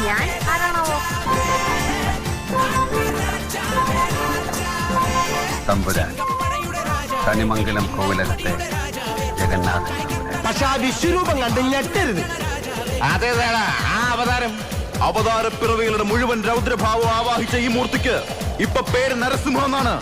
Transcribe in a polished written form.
ഞാൻ ആരാണാവോ? തമ്പുരാൻ, തനിമംഗലം കോവിലകത്തെ ജഗന്നാഥൻ. പക്ഷെ ആ വിശ്വരൂപം കണ്ട് ഞെട്ടരുത്. അതേതാടാ ആ അവതാരം? അവതാരപ്പിറവികളുടെ മുഴുവൻ രൗദ്രഭാവം ആവാഹിച്ച ഈ മൂർത്തിക്ക് ഇപ്പൊ പേര് നരസിംഹം എന്നാണ്.